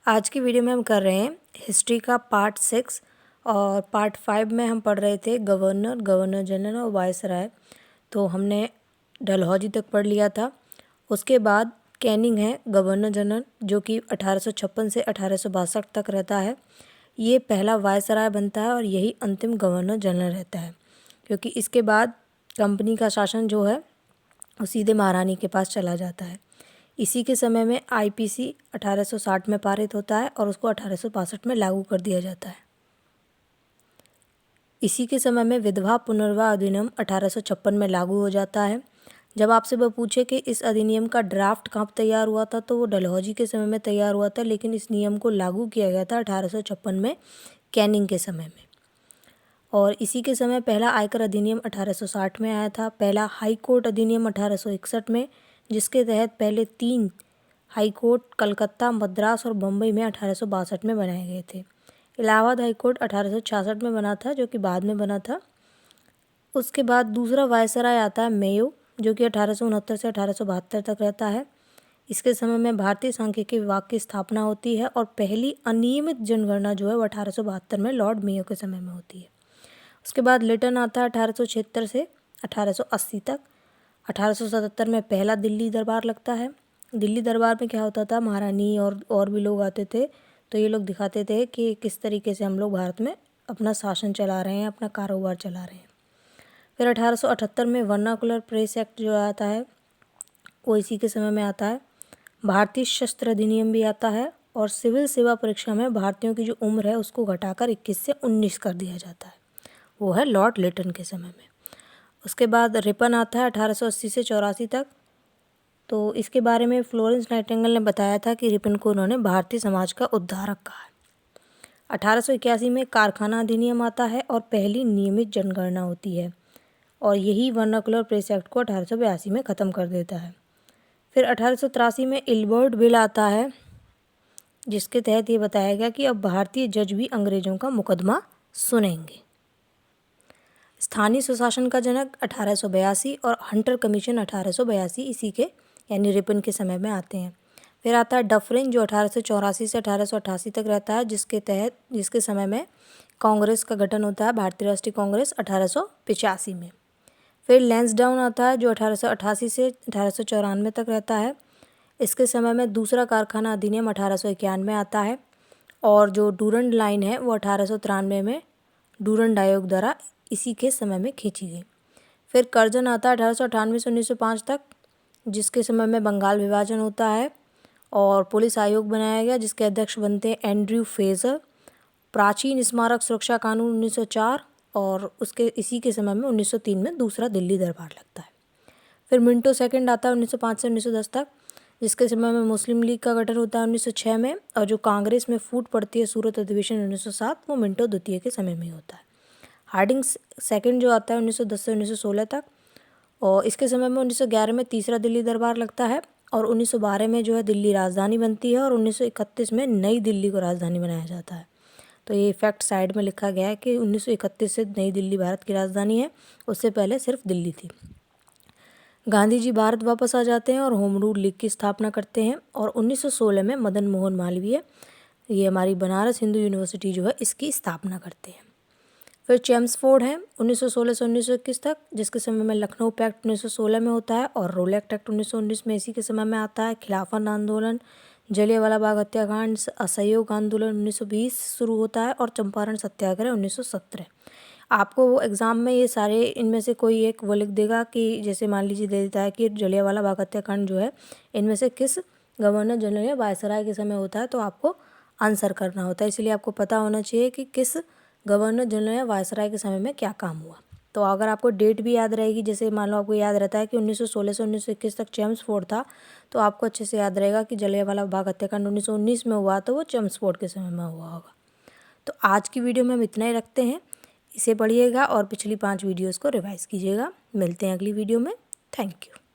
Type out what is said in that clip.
आज की वीडियो में हम कर रहे हैं हिस्ट्री का पार्ट 6 और पार्ट 5 में हम पढ़ रहे थे गवर्नर जनरल और वायसराय। तो हमने डलहौजी तक पढ़ लिया था। उसके बाद कैनिंग है गवर्नर जनरल, जो कि 1856 से 1862 तक रहता है। ये पहला वायसराय बनता है और यही अंतिम गवर्नर जनरल रहता है, क्योंकि इसके बाद कंपनी का शासन जो है वो सीधे महारानी के पास चला जाता है। इसी के समय में आईपीसी 1860 में पारित होता है और उसको 1862 में लागू कर दिया जाता है। इसी के समय में विधवा पुनर्विवाह अधिनियम 1856 में लागू हो जाता है। जब आपसे वो पूछे कि इस अधिनियम का ड्राफ्ट कब तैयार हुआ था, तो वो डलहौजी के समय में तैयार हुआ था, लेकिन इस नियम को लागू किया गया था 1856 में कैनिंग के समय में। और इसी के समय पहला आयकर अधिनियम 1860 में आया था। पहला हाई कोर्ट अधिनियम 1861 में, जिसके तहत पहले 3 हाई कोर्ट कलकत्ता, मद्रास और बम्बई में 1862 में बनाए गए थे। इलाहाबाद हाई कोर्ट 1866 में बना था, जो कि बाद में बना था। उसके बाद दूसरा वायसराय आता है मेयो, जो कि 1869 से 1872 तक रहता है। इसके समय में भारतीय सांख्यिकी विभाग की स्थापना होती है और पहली अनियमित जनगणना जो है वो 1872 में लॉर्ड मेयो के समय में होती है। उसके बाद लिटन आता है 1876 से 1880 तक। 1877 में पहला दिल्ली दरबार लगता है। दिल्ली दरबार में क्या होता था, महारानी और भी लोग आते थे, तो ये लोग दिखाते थे कि किस तरीके से हम लोग भारत में अपना शासन चला रहे हैं, अपना कारोबार चला रहे हैं। फिर 1878 में वर्नाकुलर प्रेस एक्ट जो आता है वो इसी के समय में आता है। भारतीय शस्त्र अधिनियम भी आता है और सिविल सेवा परीक्षा में भारतीयों की जो उम्र है उसको घटाकर 21 से 19 कर दिया जाता है। वो है लॉर्ड लिटन के समय में। उसके बाद रिपन आता है 1880 से 84 तक। तो इसके बारे में फ्लोरेंस नाइटिंगेल ने बताया था कि रिपन को उन्होंने भारतीय समाज का उद्धारक कहा है। 1881 में कारखाना अधिनियम आता है और पहली नियमित जनगणना होती है, और यही वर्नाकुलर प्रेस एक्ट को 1882 में ख़त्म कर देता है। फिर 1883 में इल्बर्ट बिल आता है, जिसके तहत ये बताया गया कि अब भारतीय जज भी अंग्रेजों का मुकदमा सुनेंगे। स्थानीय स्वशासन का जनक 1882 और हंटर कमीशन 1882 इसी के यानी रिपन के समय में आते हैं। फिर आता है डफरिन, जो 1884 से 1888 तक रहता है, जिसके समय में कांग्रेस का गठन होता है, भारतीय राष्ट्रीय कांग्रेस 1885 में। फिर लैंसडाउन आता है, जो 1888 से 1894 तक रहता है। इसके समय में दूसरा कारखाना अधिनियम 1891 में आता है, और जो डूरंड लाइन है वो 1893 में डूरंड आयोग द्वारा इसी के समय में खींची गई। फिर कर्जन आता है 1898 से 1905 तक, जिसके समय में बंगाल विभाजन होता है और पुलिस आयोग बनाया गया, जिसके अध्यक्ष बनते हैं एंड्रयू फेजर। प्राचीन स्मारक सुरक्षा कानून 1904, और उसके इसी के समय में 1903 में दूसरा दिल्ली दरबार लगता है। फिर मिंटो सेकंड आता है 1905 से 1910 तक, जिसके समय में मुस्लिम लीग का गठन होता है 1906 में, और जो कांग्रेस में फूट पड़ती है सूरत अधिवेशन 1907, वो मिंटो द्वितीय के समय में ही होता है। हार्डिंग सेकंड जो आता है 1910 से 1916 तक, और इसके समय में 1911 में तीसरा दिल्ली दरबार लगता है, और 1912 में जो है दिल्ली राजधानी बनती है, और 1931 में नई दिल्ली को राजधानी बनाया जाता है। तो ये फैक्ट साइड में लिखा गया है कि 1931 से नई दिल्ली भारत की राजधानी है, उससे पहले सिर्फ दिल्ली थी। गांधी जी भारत वापस आ जाते हैं और होम रूल लीग की स्थापना करते हैं, और 1916 में मदन मोहन मालवीय, ये हमारी बनारस हिंदू यूनिवर्सिटी जो है, इसकी स्थापना करते हैं। फिर चेम्सफोर्ड है 1916 से 1921 तक, जिसके समय में लखनऊ पैक्ट 1916 में होता है, और रोलेक्ट एक्ट 1919 में इसी के समय में आता है। खिलाफत आंदोलन, जलियांवाला बाग हत्याकांड, असहयोग आंदोलन 1920 शुरू होता है, और चंपारण सत्याग्रह 1917। आपको वो एग्ज़ाम में ये सारे इनमें से कोई एक वो लिख देगा कि जैसे मान लीजिए दे देता है कि जलियांवाला बाग हत्याकांड जो है इनमें से किस गवर्नर जनरल या वायसराय के समय होता है, तो आपको आंसर करना होता है। इसलिए आपको पता होना चाहिए कि किस गवर्नर जनरल या वायसराय के समय में क्या काम हुआ। तो अगर आपको डेट भी याद रहेगी, जैसे मान लो आपको याद रहता है कि 1916 से 1921 तक चेम्सफोर्ड था, तो आपको अच्छे से याद रहेगा कि जलियांवाला बाग हत्याकांड 1919 में हुआ, तो वो चेम्सफोर्ड के समय में हुआ होगा। तो आज की वीडियो में हम इतना ही रखते हैं। इसे पढ़िएगा और पिछली 5 वीडियोज़ को रिवाइज़ कीजिएगा। मिलते हैं अगली वीडियो में। Thank you.